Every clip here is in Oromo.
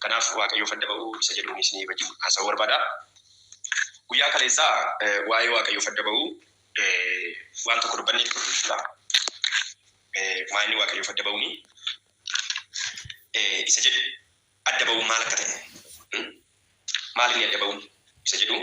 Kanaaf waaqayyoof adda ba'uu isa jedhuun isinii wajjin haasa'uu barbaada. Guyyaa kaleessaa waa'ee waaqayyoof adda ba'uu waan tokko dubbannee jechuudha. Maayini waaqayyoof adda ba'uuni isa jedhu adda ba'uu maal akka ta'e maal inni adda ba'uun isa jedhu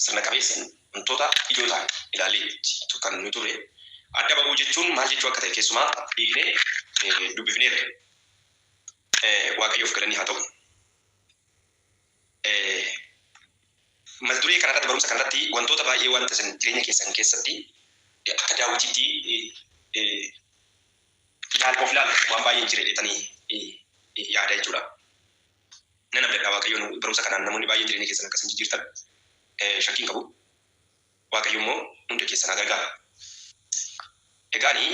sirna qabeessan wantoota ijoo ta'an ilaalee kan nu ture. Adda ba'uu jechuun maal jechuu akka ta'e keessumaa dhiignee dubbifneerra. Waaqayyoof galanii haa ta'u. Mata duree kanarratti barumsa kanarratti wantoota baay'ee wanta isin jireenya keessan keessatti akka daawwitiitti of ilaala waan baay'een jira jedhanii yaada jechuudha. Nan abdadhaa waaqayyoon barumsa kanaan namoonni baay'een jireenya keessan akkasiin jijjiirtan shakkiin qabu. Waaqayyo immoo hunda keessan haa gargaara. Egaanii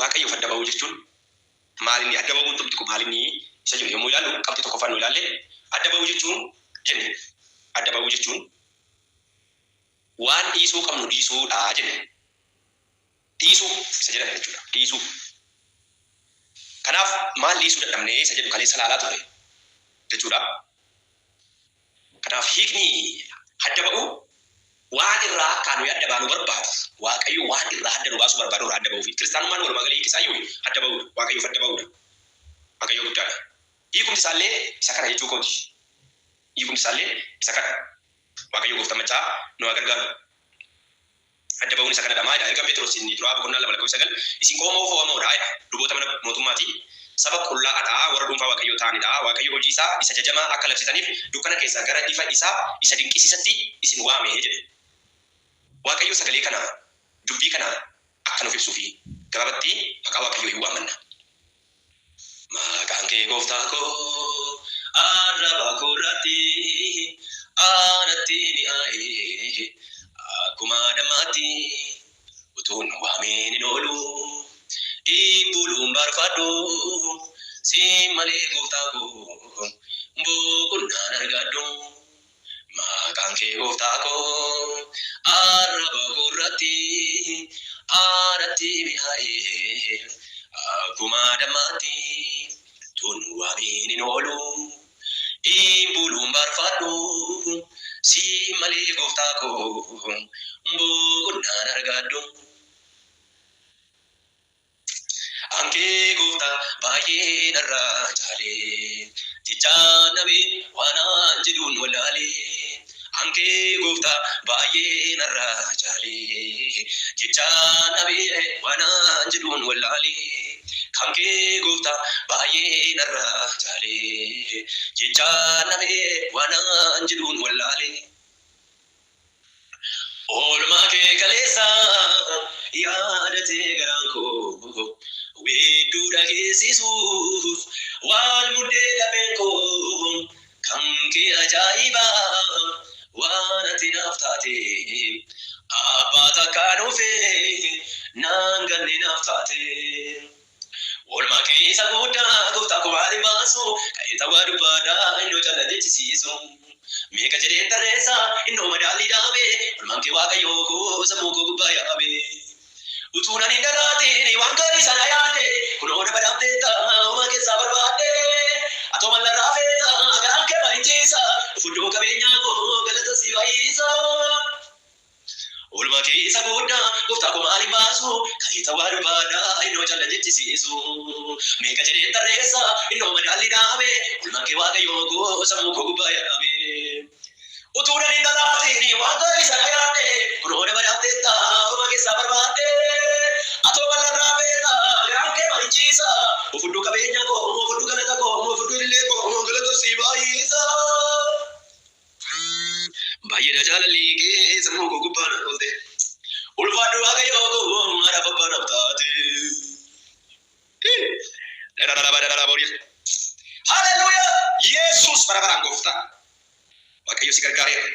waaqayyoof adda ba'uu jechuun maal inni adda ba'uun tokko maal inni isa jiru yommuu ilaalu qabxii tokko faana ilaalle adda ba'uu jechuun jenne adda ba'uu jechuun waan dhiisuu qabnu dhiisuudha jenne dhiisuu isa jedhan jechuudha dhiisuu. Kanaaf maal dhiisuu dadhabnee isa jedhu kaleessa ilaalaa ture jechuudha. Kanaaf hiikni adda ba'uu waan irraa kan nuyi adda baanu barbaadu waaqayyo waan irraa adda nu baasuu barbaadu irraa adda ba'uu fi kiristaanummaan walumaa galee hiikisaayyuu adda ba'uudha waaqayyoof adda ba'uudha. Waaqayyo guddaadha. Hiikumti isaallee isa kana jechuu kooti. Hiikumti isaallee isa kana waaqayyo gooftaa machaa nu haa gargaaru. Adda ba'uun isa kanadha maayidha. Erga Phexros inni duraa boqonnaa 2:9 isin qoomoo foo'amoodha jedha. Luboota mana mootummaati. Saba qullaa'aadha warra dhuunfaa waaqayyoo ta'anidha. Waaqayyo hojii isaa isa jajamaa akka labsitaniif dukkana keessaa gara ifa isaa isa dinqisiisatti isin waame jedhe. Waaqayyo sagalee kana dubbii kana akka nuuf ibsuu fi gabaabatti maqaa waaqayyoo hin waamanna. Maqaan kee gooftaa koo arraba koorratti aanatti mi'aa'ee akkuma dammaatti utuun waameen hin oolu hin buluun barbaadu si malee gooftaa koo boqonnaan argadhu. Maqaan kee gooftaa koo arraba koorratti aanatti mi'aa'ee akkuma dammaatti utuun waameen hin oolu hin buluun barbaadu si malee gooftaa koo boqonnaan argadhu. Anke gooftaa baay'ee narraa jaalee jechaan nabe waan jedhuun walaalee. Anke gooftaa baay'ee narraa jaalee jechaan nabe waan jedhuun walaalee. Kanke gooftaa baay'ee narraa jaalee jechaan nabe waan jedhuun walaalee. Oolmaa kee kaleessa yaadatee garaan koo weedduu dhageessisuuf waan muddee lafeen koo kan kee ajaa'ibaa waan ati naaf taate abbaa takkaan ofee naan ganne naaf taate. Oolmaa keessa guddaa gooftaa koo maali baasu ka'ee ta'aa dubbaadhaa innoo jala jechisiisu. Meeqa jedheen tarreessa innoo madaalii dhaabee oolmaan kee waaqayyoo koo sammuu koo gubbaa yaabee. Utuu nani dhalaateen waan gaarii sana yaade kunoo na badhaafte taa'uma keessaa barbaadde atoo mallarraa feeta garaan kee baay'inchiisa fuddoo qabeenyaa koo galata si baay'isa. Oolmaa keessa guddaa gooftaa koo maaliin baasu ka'ee ta'aa dubbaadhaa innoo jala jechisiisu. Meeqa jedheen tarreessa innoo madaalii dhaabee oolmaan kee waaqayyoo koo sammuu koo gubbaa yaabee. Utuu nani dhalaateen waan gaarii sana yaade kunoo na badhaafte taa'uma keessaa barbaadde atoo mallarraa feeta garaan kee baay'inchiisa fuddoo qabeenyaa koo fuddoo galata koo fuddoo illee koo galata si baay'isa. Baay'eedha jaalalli kee sammuu koo gubbaa na oolte ulfaadhu waaqayyoo koo maadhaaf abbaa naaf taate. Haleluuyaa! Yesuus bara baraan gooftaa. Waaqayyo si gargaareera.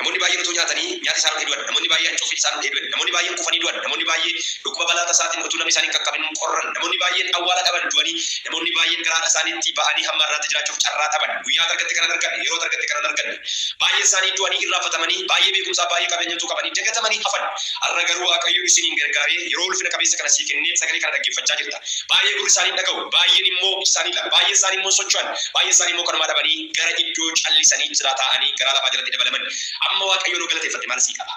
namoonni baay'een utuu nyaatanii nyaati isaan hedduudha. Namoonni baay'een cuufii isaan hedduudha. Namoonni baay'een kufanii du'an. Namoonni baay'een dhukkuba balaa tasaatiin utuu namni isaanii qaqqabin qorran. Namoonni baay'een awwaala dhaban du'anii. Namoonni baay'een garaadha isaaniitti ba'anii hamma irraatti jiraachuuf carraa taban. Guyyaa argatte kana arganne, yeroo argatte kana arganne. Baay'een isaanii du'anii irraanfatamanii, baay'ee beekumsaa baay'ee qabeenyatu qabanii dagatamanii hafan. Har'a garuu Waaqayyo isiniin gargaaree yeroo ulfina qabeessa kana sii kennee sagalee kana dhaggeeffachaa jirta. Baay'ee gurri isaanii dhaga'u, baay'een immoo isaanii la, baay'ee isaanii immoo socho'an, baay'ee isaanii immoo kanuma dhabanii gara iddoo callisanii jira ta'anii gara lafaa jalatti dabalaman. Amma Waaqayyo nu galateeffate maal sii qaba?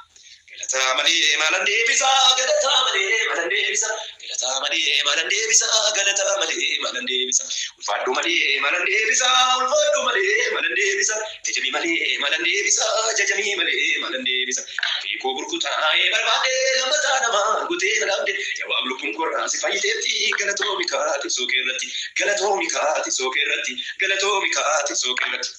Galata malee maalan deebisa, galata malee maalan deebisa, galata malee maalan deebisa, galata malee maalan deebisa, ulfaadhu malee maalan deebisa, ulfaadhu malee maalan deebisa, jajamii malee maalan deebisa, jajamii malee maalan deebisa. Fiikoo burkutaa'ee barbaade lammataa nama gutee madabde jawaab lubbuun korraa si fayyiteetti galatoomi kaati sookee irratti, galatoomi kaati sookee irratti, galatoomi kaati sookee irratti.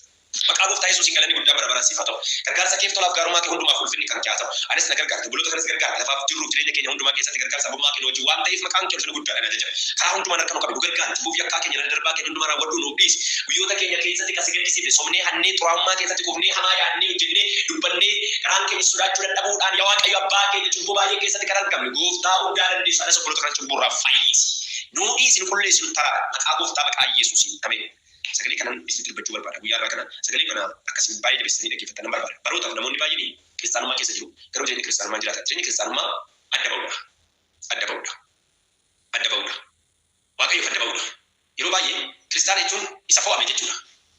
Maqaa gooftaa Yesuusiin galanni guddaa bara baraan siif haa ta'u. Gargaarsa keef tolaaf gaarummaa kee hundumaaf ulfinni kan kee haa ta'u. Anis na gargaarte, buloota kanas gargaarte, lafaaf jirruuf jireenya keenya hundumaa keessatti gargaarsa abbummaa keenya wajjin waan ta'eef maqaan kee ulfina guddaadha na jaja. Karaa hundumaan harka nu qabe nu gargaarte, cubbuuf yakkaa keenya irra darbaa keenya hundumaa raawwadhu nuuf dhiisi. Guyyoota keenya keessatti kasi gaddisiifne somnee hannee xuraa'ummaa keessatti kufnee hamaa yaadnee hojjennee dubbannee karaan keenya sodaachuu dadhabuudhaan yaa Waaqayyo abbaa keenya cubbuu baay'ee keessatti kan argamne gooftaa hundaa dandeessu anas obboloota kana cubburraa fayyisi. Nuu dhiisi nu qulleessi nu taraa maqaa gooftaa maqaa Yesuusiin ameen. Sagalee kanan isinitti dubbachuu barbaada. Guyyaa irraa kana sagalee kana akkasiin baay'ee jabeessanii dhaggeeffatan barbaada. Barootaaf namoonni baay'een kiristaanummaa keessa jiru. Garuu jireenya kiristaanummaa jiraatan. Jireenya kiristaanummaa adda ba'uudha. Adda ba'uudha. Adda ba'uudha. Waaqayyoof adda ba'uudha. Yeroo baay'ee kiristaana jechuun isa fo'ame jechuudha.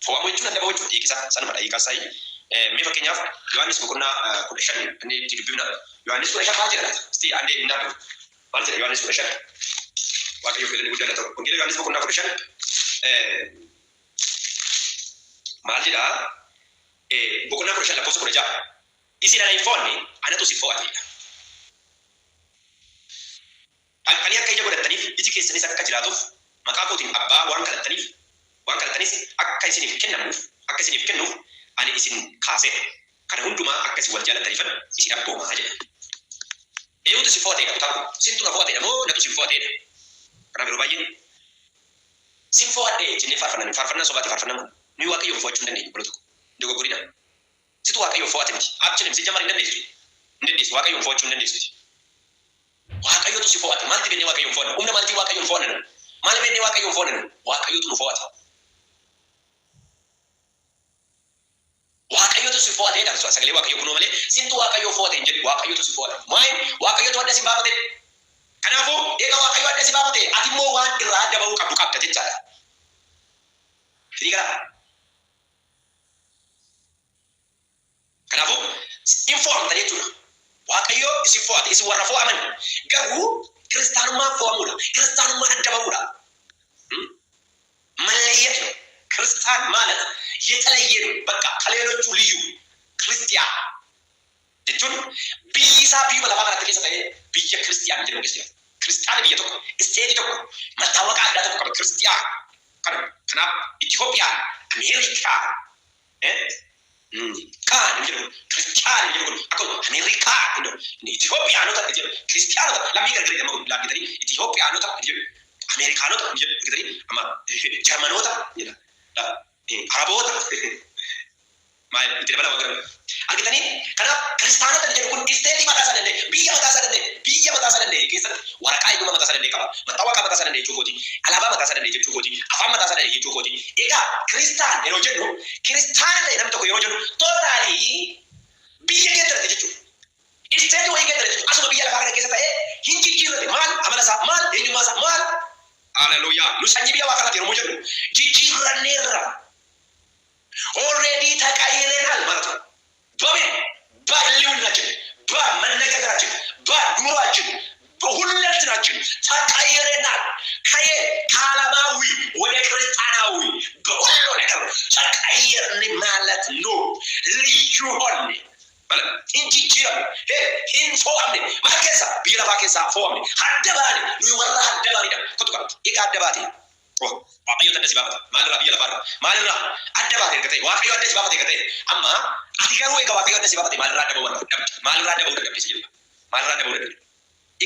Fo'amuu jechuun adda ba'uu jechuudha. Hiikisaa sanumadha. Hiikaa mee fakkeenyaaf Yohaannis boqonnaa 15 inni itti dubbifna. Yohaannis 15 maal jedha? Istii andee hin dhaabdu. Maal jedha Yohaannis 15? Waaqayyoof galanni guddaan haa ta'u. Wangeela Yohaannis boqonnaa 15 maal jedha? Boqonnaa 15 lakkoofsa 16. Isin ana hin fo'anne anatu si fo'atedha. Ani akka ija godhattaniif iji keessanis akka jiraatuuf maqaa kootiin abbaa waan kadhattanis akka isiniif kennuuf ani isin kaaseera. Kana hundumaa akka isin wal jaallattaniifan isin abboomaa jedha. Eenyutu si fo'atedha kutaan kun? Sintu na fo'atedha moo natu si fo'atedha? Kanaaf yeroo baay'ee sin fo'adhee jennee faarfannaan sobaati faarfannaan kun. Nuyi Waaqayyoof fo'achuu hin dandeenyu bolo tokko. Dogoggorina. Situ Waaqayyoof fo'ate miti. Abshiin si jamar hin dandeessu. Hin dandeessu Waaqayyoof fo'achuu hin dandeessu. Waaqayyootu si fo'ate. Maalti bennee Waaqayyoof fo'anna? Humna maaltii Waaqayyoof fo'anna? Maal bennee Waaqayyoof fo'anna? Waaqayyootu nu fo'ate. Waaqayyootu si fo'ate dha. Sagalee Waaqayyoo kunoo malee sintu Waaqayyoof fo'ate hin jedhu. Waaqayyootu si fo'ate. Maayin Waaqayyootu adda si baafate. Kanaafuu eega Waaqayyoo adda si baafate ati immoo waan irraa adda ba'uu qabda jechaadha. Fiigara. Kanaafuu informta jechuudha. Waaqayyo isin fo'ate isin warra fo'aman garuu kiristaanummaa fo'amuudha. Kiristaanummaa adda ba'uudha. መለየት ነው። ክርስቲያን ማለት የተለየ ነው። በቃ ከሌሎቹ ልዩ ክርስቲያን jechuun biyyisaa biyyu lafaa kanatti keessa ta'ee biyya ክርስቲያን jedhamu keessa jira. ክርስቲያን biyya tokko isteetii tokko mattaawaqaa addaa tokko qaba ክርስቲያን. Kanaaf Itoophiyaan Ameerikaa kaan jedhu ክርስቲያን jedhu akkuma Ameerikaa jedhu Itoophiyaanota jedhu ክርስቲያanota lammii gargar jedhamu laabbitanii Itoophiyaanota jedhu Ameerikaanota jedhu gargari amma Jarmanoota jedha Araboota maal itti dabala waggaa argitanii kanaaf kiristaanota jedhu kun isteetii mataa isaa danda'e biyya mataa isaa danda'e keessatti waraqaa eeguma mataa isaa danda'e qaba mattaawaqaa mataa isaa danda'e jechuu kooti alaabaa mataa isaa danda'e jechuu kooti afaan mataa isaa danda'e jechuu kooti. Egaa kiristaan yeroo jennu kiristaana ta'e namni tokko yeroo jennu tootaalii biyya geeddarate jechuudha. Isteetii wayii geeddarate jechuudha. Asuma biyya lafaa kana keessa ta'ee hin jijjiirrate maal amala isaa maal eenyummaa isaa maal haleluuyaa nu sanyii biyya waaqaati yeroo jennu jijjiirranneerra already ተቀይረናል ማለት ነው። በምን በህልውናችን በመነጋገራችን በኑሯችን በሁለንተናችን ተቀይረናል። ከዓለማዊ ወደ ክርስቲያናዊ በሁሉ ነገር ተቀይረን ማለት ነው። ልዩ ሆነ ማለት እንጂ ጅራ ፎአምኔ ማከሳ ቢራ ማከሳ ፎአምኔ አደባሪ ነው ወራ አደባሪ ዳ ኮቱካ ይጋ አደባሪ waaqayyo tanda si baafata maalirraa biyya lafaarraa maalirraa adda baatee gatee waaqayyo adda si baafate gatee amma ati garuu egaa waaqayyo adda si baafate maalirraa adda ba'uu dadhabde maalirraa adda ba'uu dadhabde si jedha maalirraa adda ba'uu dadhabde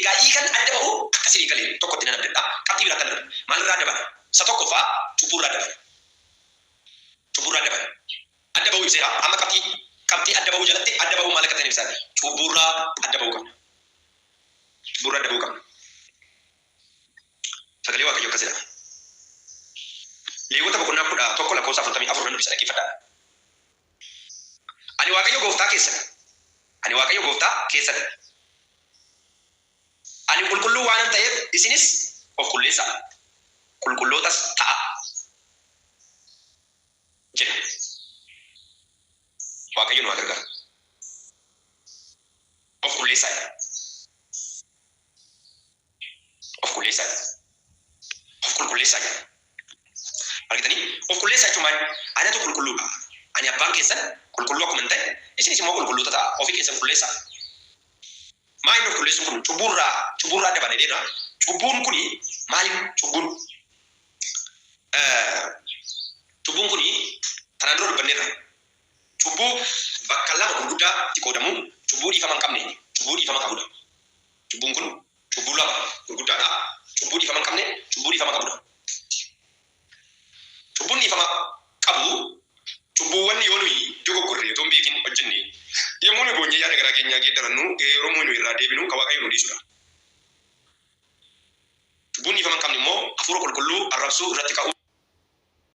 egaa hiikan adda ba'uu akkasii hiikalee tokkotti nan abdadha qabxii biraa kan darbe maalirraa adda baate isa tokkoffaa cubburraa adda baate adda ba'uu ibseera amma qabxii adda ba'uu jalatti adda keessaa cubburraa adda ba'uu qabna. Cubburraa adda ba'uu qabna. Sagalee Waaqayyoo akkas jedha. Lewwota boqonnaa 11 lakkoofsa 44 nan dubbisa dhaggeeffadhaa. Ani Waaqayyo gooftaa keessan. Ani Waaqayyo gooftaa keessan. Ani qulqulluu waan ta'eef isinis of qulleessaa. Qulqullootas ta'a. Jedha. Waaqayyo nu gargaara. Of qulleessaa. Of qulleessaa. Of qulqulleessaa. Argitanii of qulleessaa jechuun maal? Anatu qulqulluudha. Ani abbaan keessan qulqulluu akkuma ta'e isinis immoo qulqulloota ta'a. Ofii keessan qulleessaa. Maa inni of qulleessuun kun cubburraa adda baneedha. Cubbuun kuni maaliif cubbuun? Cubbuun kuni tanaan dura dubbanneerra. Cubbuu bakka lama gurguddaa itti qoodamu cubbuu dhiifama hin qabne cubbuu dhiifama qabudha. Cubbuun kun cubbuu lama gurguddaadha. Cubbuu dhiifama hin qabne cubbuu dhiifama qabudha. Cubbuun dhiifama qabu cubbuuwwan yoo nuyi dogoggorre otoo hin beekin hojjenne yommuu nu boonyee yaada garaa keenyaa geeddarannu Oromoo nu irraa deebinu kan Waaqayyo nu dhiisudha. Cubbuun dhiifama hin qabne immoo hafuura qulqulluu arrabsuu irratti ka'u.